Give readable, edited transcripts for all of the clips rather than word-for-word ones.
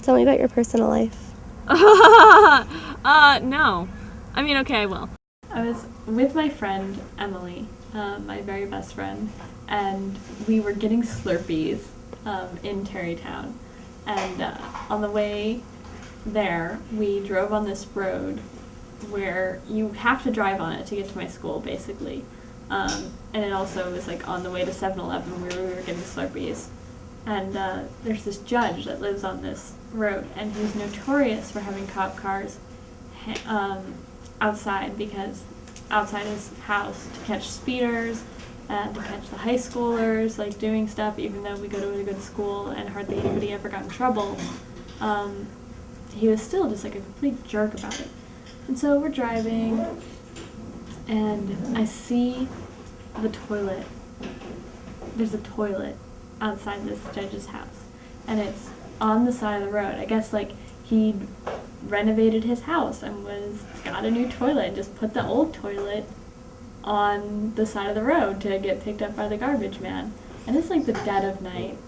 Tell me about your personal life. No. I mean, okay, I will. I was with my friend, Emily, my very best friend, and we were getting Slurpees in Terrytown. And on the way there, we drove on this road where you have to drive on it to get to my school, basically. And it also was like on the way to 7-Eleven where we were getting Slurpees. And there's this judge that lives on this road, and he's notorious for having cop cars outside, because outside his house to catch speeders and to catch the high schoolers, like doing stuff, even though we go to a good school and hardly anybody ever got in trouble. He was still just like a complete jerk about it. And so we're driving, and I see the toilet. There's a toilet outside this judge's house, and it's on the side of the road. I guess like he renovated his house and got a new toilet and just put the old toilet on the side of the road to get picked up by the garbage man. And it's like the dead of night,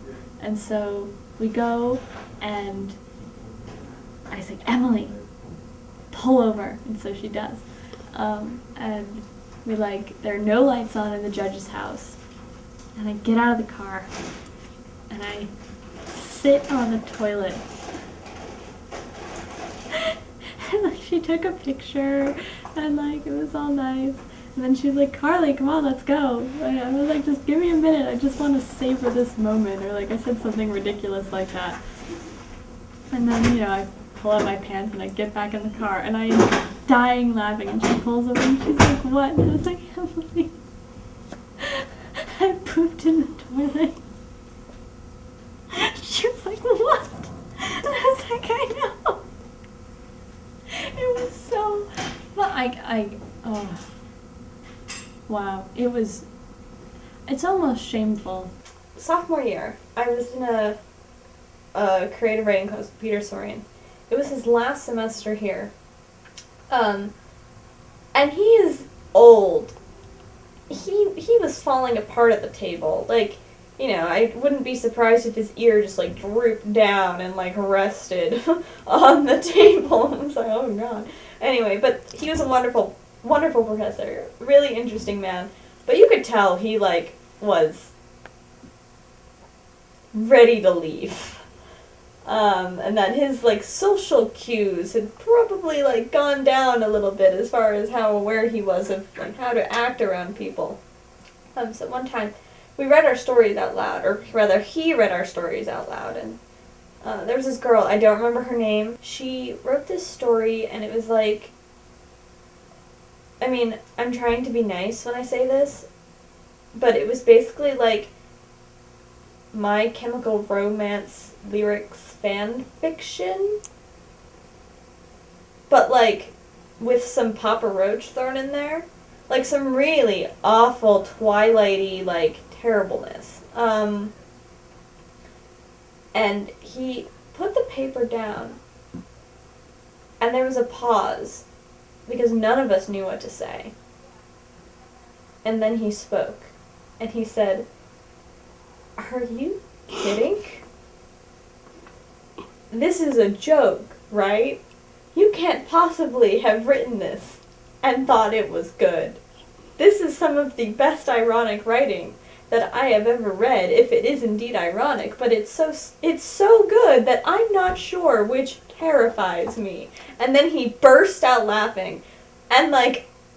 and so we go, and I say, Emily, pull over, and so she does. And we there are no lights on in the judge's house, and I get out of the car and I sit on the toilet. And she took a picture, and it was all nice. And then she was like, Carley, come on, let's go. And I was like, just give me a minute, I just want to savor this moment. Or I said something ridiculous like that. And then, I pull out my pants and I get back in the car, and I am dying laughing, and she pulls over and she's like, what? And I was like, Emily, I pooped in the toilet. She was like, what? And I was like, I know. It was so fun. Oh, wow. It's almost shameful. Sophomore year, I was in a creative writing class with Peter Sorian. It was his last semester here. And he is old. He was falling apart at the table. I wouldn't be surprised if his ear just drooped down and rested on the table. I was like, oh god. Anyway, but he was a wonderful, wonderful professor. Really interesting man. But you could tell he was ready to leave. And that his social cues had probably gone down a little bit as far as how aware he was of how to act around people. So one time we read our stories out loud, or rather he read our stories out loud, and there was this girl, I don't remember her name. She wrote this story, and it was I'm trying to be nice when I say this, but it was basically My Chemical Romance lyrics fan fiction, but with some Papa Roach thrown in there, some really awful Twilighty terribleness. And he put the paper down, and there was a pause because none of us knew what to say. And then he spoke, and he said, "Are you kidding? This is a joke, right? You can't possibly have written this and thought it was good. This is some of the best ironic writing that I have ever read, if it is indeed ironic, but it's so good that I'm not sure, which terrifies me." And then he burst out laughing, and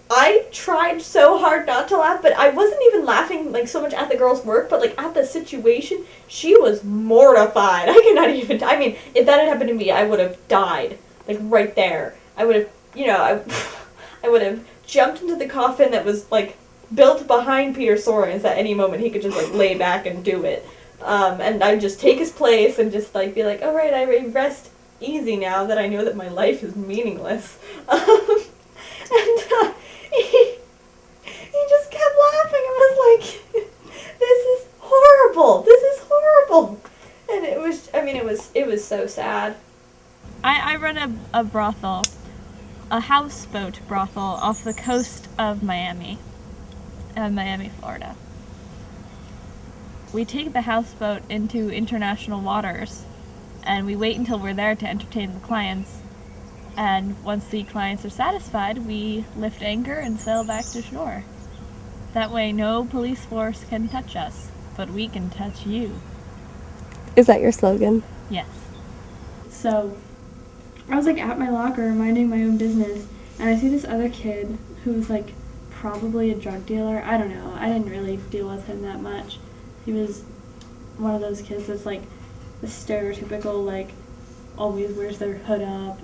I tried so hard not to laugh, but I wasn't even laughing so much at the girl's work, but at the situation. She was mortified. I cannot even. If that had happened to me, I would have died right there. I would have, I would have jumped into the coffin that was built behind Peter Sorian's. At any moment he could just lay back and do it, and I'd just take his place and just be like, all right, I rest easy now that I know that my life is meaningless. And he just kept laughing and was like, this is horrible, this is horrible. And it was so sad. I run a brothel, a houseboat brothel off the coast of Miami, Florida. We take the houseboat into international waters, and we wait until we're there to entertain the clients. And once the clients are satisfied, we lift anchor and sail back to shore. That way no police force can touch us, but we can touch you. Is that your slogan? Yes. So, I was like at my locker minding my own business, and I see this other kid who was like probably a drug dealer. I don't know. I didn't really deal with him that much. He was one of those kids that's like the stereotypical, like, always wears their hood up,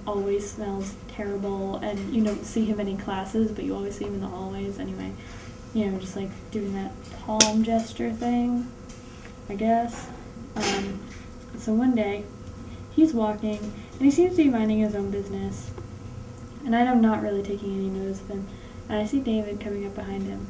always smells terrible, and you don't see him in any classes, but you always see him in the hallways anyway. You know, just like doing that palm gesture thing, I guess. So one day, he's walking, and he seems to be minding his own business, and I'm not really taking any notice of him, and I see David coming up behind him,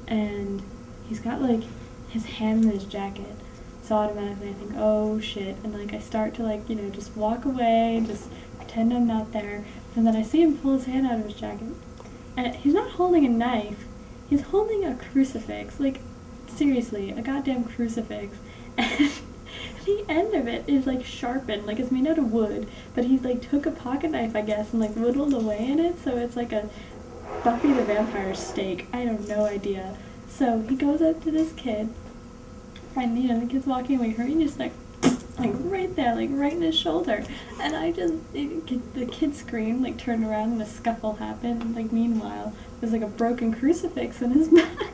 and he's got like his hand in his jacket, so automatically I think, oh shit, and like I start to like, you know, just walk away, just pretend I'm not there, and then I see him pull his hand out of his jacket, and he's not holding a knife, he's holding a crucifix, like, seriously, a goddamn crucifix, and the end of it is like sharpened, like it's made out of wood, but he's like took a pocket knife, I guess, and like whittled away in it, so it's like a Buffy the Vampire stake. I have no idea. So he goes up to this kid, and you know, the kid's walking away from him, and just like right there, like right in his shoulder, and the kid screamed, like turned around, and a scuffle happened, and like meanwhile there's like a broken crucifix in his back.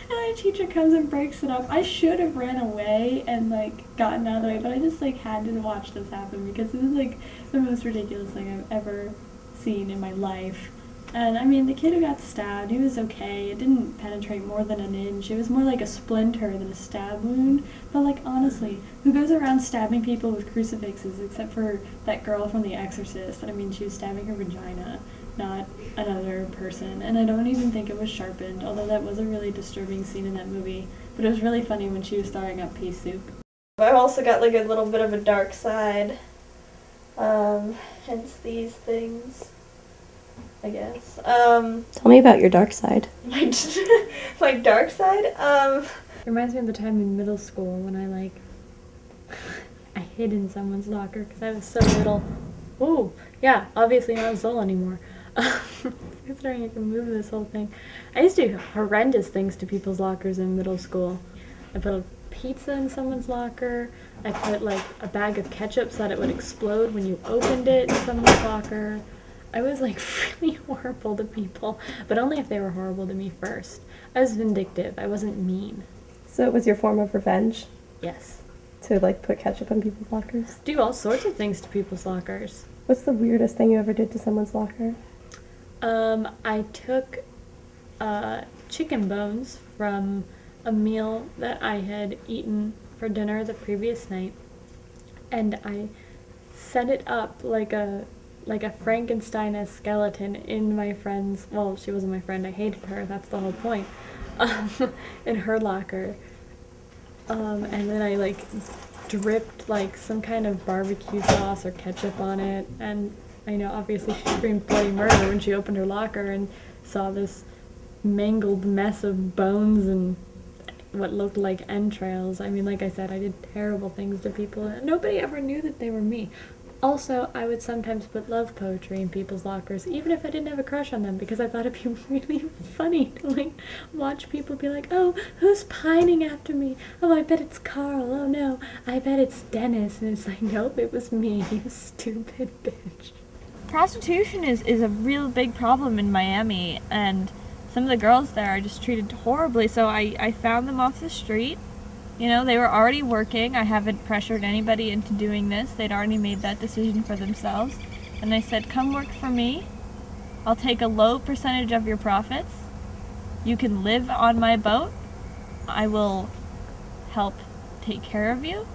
And the teacher comes and breaks it up. I should have ran away and like gotten out of the way, but I just like had to watch this happen because it was like the most ridiculous thing I've ever seen in my life. And I mean, the kid who got stabbed, he was okay. It didn't penetrate more than an inch. It was more like a splinter than a stab wound. But like honestly, who goes around stabbing people with crucifixes except for that girl from The Exorcist? I mean, she was stabbing her vagina, not another person, and I don't even think it was sharpened, although that was a really disturbing scene in that movie, but it was really funny when she was throwing up pea soup. I've also got like a little bit of a dark side, hence these things, I guess. Tell me about your dark side. My dark side? It reminds me of the time in middle school when I hid in someone's locker because I was so little. Ooh, yeah, obviously not as little anymore. Considering I can move this whole thing. I used to do horrendous things to people's lockers in middle school. I put a pizza in someone's locker. I put like a bag of ketchup so that it would explode when you opened it in someone's locker. I was like really horrible to people, but only if they were horrible to me first. I was vindictive. I wasn't mean. So it was your form of revenge? Yes. To like put ketchup on people's lockers? Do all sorts of things to people's lockers. What's the weirdest thing you ever did to someone's locker? I took chicken bones from a meal that I had eaten for dinner the previous night, and I set it up like a Frankenstein-esque skeleton in my friend's, well, she wasn't my friend, I hated her, that's the whole point, in her locker. And then I like dripped like some kind of barbecue sauce or ketchup on it, and I know obviously she screamed bloody murder when she opened her locker and saw this mangled mess of bones and what looked like entrails. I mean, like I said, I did terrible things to people, and nobody ever knew that they were me. Also, I would sometimes put love poetry in people's lockers, even if I didn't have a crush on them, because I thought it'd be really funny to, like, watch people be like, oh, who's pining after me? Oh, I bet it's Carl. Oh, no, I bet it's Dennis. And it's like, nope, it was me, you stupid bitch. Prostitution is a real big problem in Miami, and some of the girls there are just treated horribly, so I found them off the street. You know, they were already working. I haven't pressured anybody into doing this. They'd already made that decision for themselves. And I said, come work for me. I'll take a low percentage of your profits. You can live on my boat. I will help take care of you.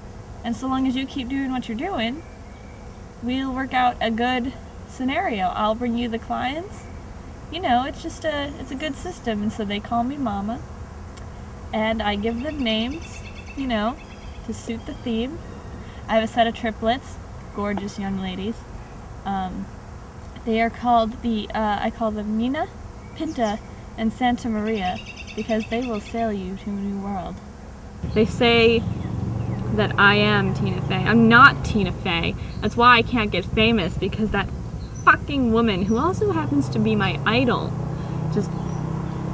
And so long as you keep doing what you're doing, we'll work out a good scenario. I'll bring you the clients. You know, it's a good system. And so they call me Mama. And I give them names, you know, to suit the theme. I have a set of triplets, gorgeous young ladies. They are called I call them Nina, Pinta, and Santa Maria, because they will sail you to a new world. They say that I am Tina Fey. I'm not Tina Fey. That's why I can't get famous, because that fucking woman, who also happens to be my idol, just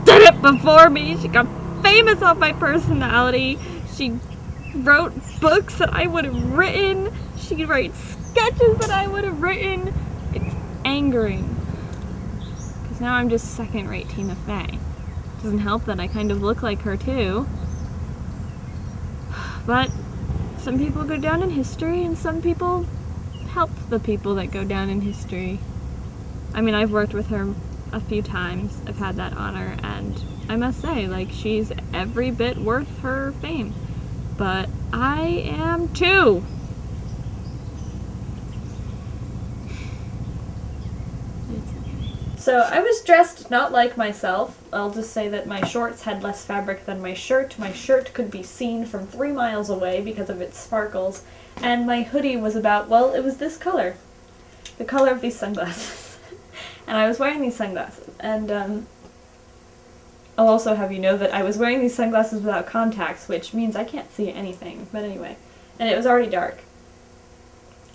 did it before me. She got famous off my personality. She wrote books that I would have written. She writes sketches that I would have written. It's angering. Because now I'm just second-rate Tina Fey. Doesn't help that I kind of look like her too. But some people go down in history, and some people help the people that go down in history. I mean, I've worked with her a few times. I've had that honor, and I must say, like, she's every bit worth her fame. But I am too. So I was dressed not like myself. I'll just say that my shorts had less fabric than my shirt. My shirt could be seen from 3 miles away because of its sparkles. And my hoodie was about, well, it was this color. The color of these sunglasses. And I was wearing these sunglasses. And I'll also have you know that I was wearing these sunglasses without contacts, which means I can't see anything. But anyway. And it was already dark.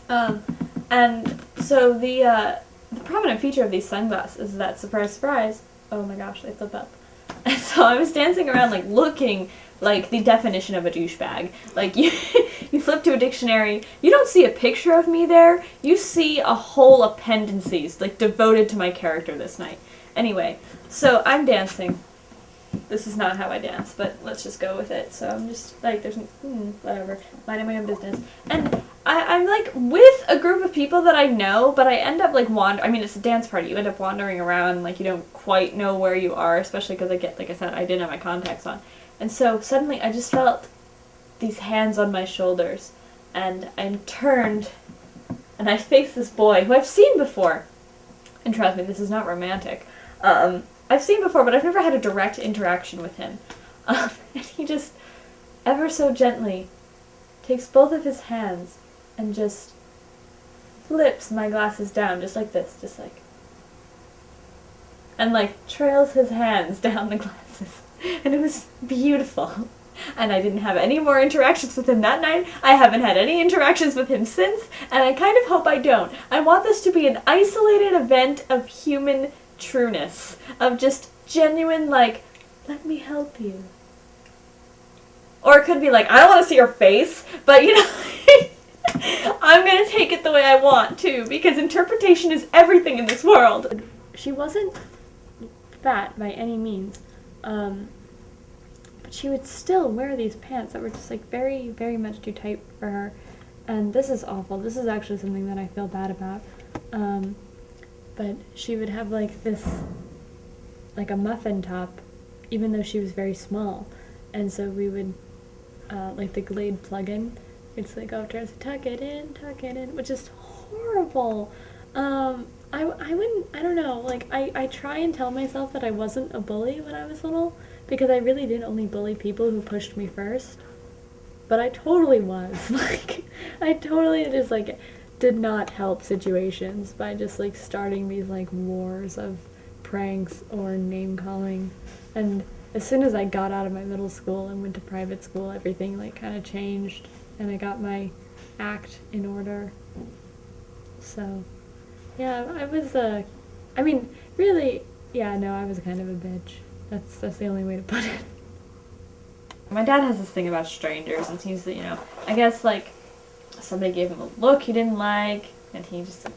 And so the prominent feature of these sunglasses is that, surprise, surprise, oh my gosh, they flip up. And so I was dancing around, like, looking like the definition of a douchebag. Like, you flip to a dictionary, you don't see a picture of me there, you see a whole appendices, like, devoted to my character this night. Anyway, so I'm dancing. This is not how I dance, but let's just go with it. So I'm just, like, there's, whatever, minding my own business. And I'm, like, with a group of people that I know, but I end up, like, I mean, it's a dance party. You end up wandering around, like, you don't quite know where you are, especially because like I said, I didn't have my contacts on. And so suddenly I just felt these hands on my shoulders, and I turned, and I faced this boy who I've seen before. And trust me, this is not romantic. I've seen before, but I've never had a direct interaction with him. And he just, ever so gently, takes both of his hands and just flips my glasses down, just like this, just like, and like trails his hands down the glasses. And it was beautiful. And I didn't have any more interactions with him that night. I haven't had any interactions with him since, and I kind of hope I don't. I want this to be an isolated event of human trueness, of just genuine, like, let me help you. Or it could be like, I don't want to see your face, but you know, I'm going to take it the way I want too, because interpretation is everything in this world. She wasn't fat by any means, but she would still wear these pants that were just like very, very much too tight for her. And this is awful. This is actually something that I feel bad about. But she would have like this, like a muffin top, even though she was very small. And so we would, like the Glade plug-in, it's like, oh, try to tuck it in, which is horrible. I wouldn't, I don't know, like, I try and tell myself that I wasn't a bully when I was little, because I really did only bully people who pushed me first. But I totally was, like, I totally just, like, did not help situations by just, like, starting these, like, wars of pranks or name-calling. And as soon as I got out of my middle school and went to private school, everything, like, kind of changed, and I got my act in order. So, yeah, I was, I mean, really, yeah, no, I was kind of a bitch. That's the only way to put it. My dad has this thing about strangers, and he's, you know, I guess, like, somebody gave him a look he didn't like, and he just said,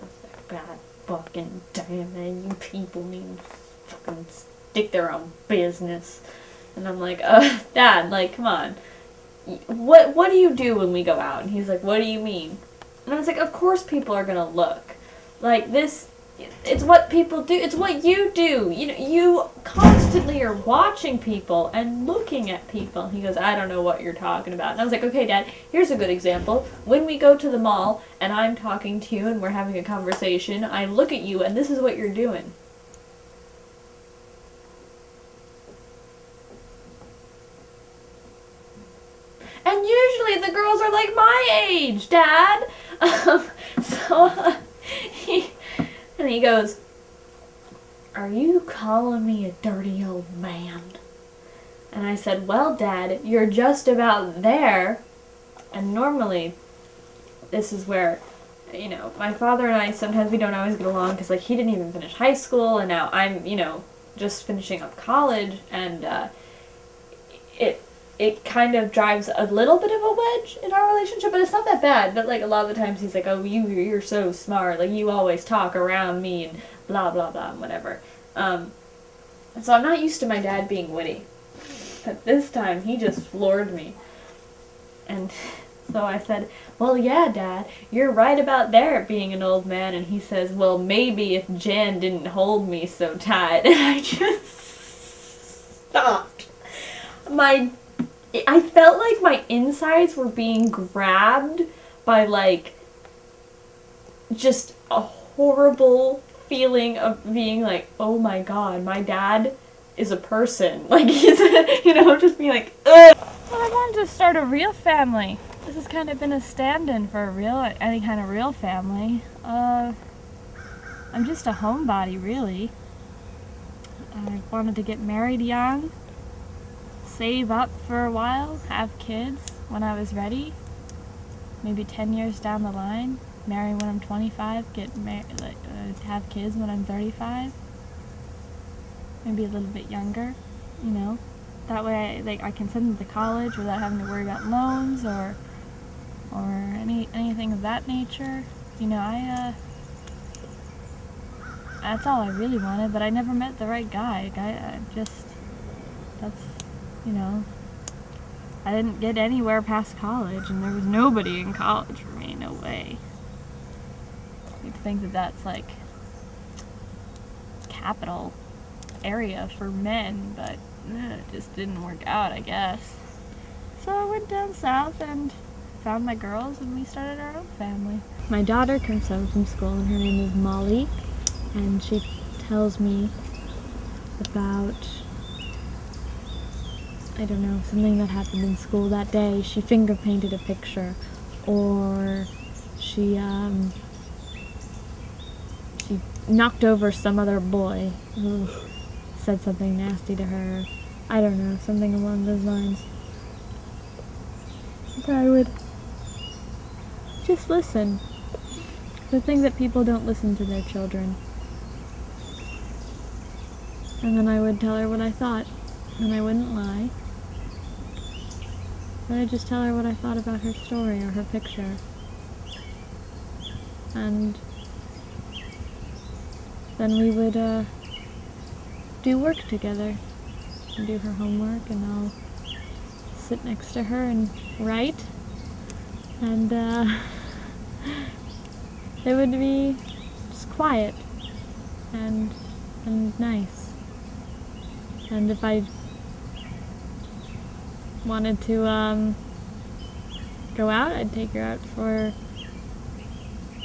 God fucking damn it, you people need to fucking stick their own business. And I'm like, Dad, like, come on. What do you do when we go out? And he's like, what do you mean? And I was like, of course people are gonna look. Like, this, it's what people do. It's what you do. You know, you constantly are watching people and looking at people. He goes, I don't know what you're talking about. And I was like, okay, Dad, here's a good example. When we go to the mall and I'm talking to you and we're having a conversation, I look at you and this is what you're doing. And usually the girls are like my age, Dad. And he goes, are you calling me a dirty old man? And I said, well, Dad, you're just about there. And normally, this is where, my father and I, sometimes we don't always get along because, like, he didn't even finish high school, and now I'm, just finishing up college, and it kind of drives a little bit of a wedge in our relationship, but it's not that bad. But, like, a lot of the times he's like, oh, you're so smart, like, you always talk around me, and blah, blah, blah, and whatever. So I'm not used to my dad being witty. But this time, he just floored me. And so I said, well, yeah, Dad, you're right about there being an old man. And he says, well, maybe if Jan didn't hold me so tight. And I just stopped. I felt like my insides were being grabbed by, like, just a horrible feeling of being like, oh my God, my dad is a person. Like, he's, just being like, ugh. Well, I wanted to start a real family. This has kind of been a stand-in for any kind of real family. I'm just a homebody, really. I wanted to get married young, save up for a while, have kids when I was ready. Maybe 10 years down the line, marry when I'm 25, have kids when I'm 35. Maybe a little bit younger, That way I can send them to college without having to worry about loans or anything of that nature. That's all I really wanted, but I never met the right guy. I didn't get anywhere past college, and there was nobody in college for me, no way. You'd think that that's like capital area for men, but it just didn't work out, I guess. So I went down south and found my girls, and we started our own family. My daughter comes home from school, and her name is Molly, and she tells me about, I don't know, something that happened in school that day. She finger painted a picture, or she knocked over some other boy who said something nasty to her. I don't know, something along those lines. So I would just listen. The thing that people don't listen to their children. And then I would tell her what I thought, and I wouldn't lie. But I'd just tell her what I thought about her story or her picture. And then we would do work together, and do her homework, and I'll sit next to her and write, and it would be just quiet and nice. And if I wanted to go out, I'd take her out for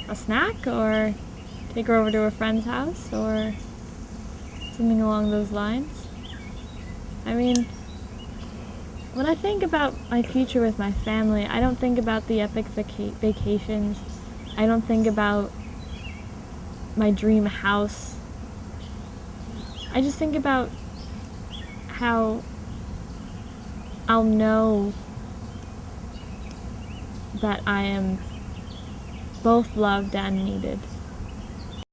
a snack, or take her over to a friend's house, or something along those lines. I mean, when I think about my future with my family, I don't think about the epic vacations. I don't think about my dream house. I just think about how I'll know that I am both loved and needed.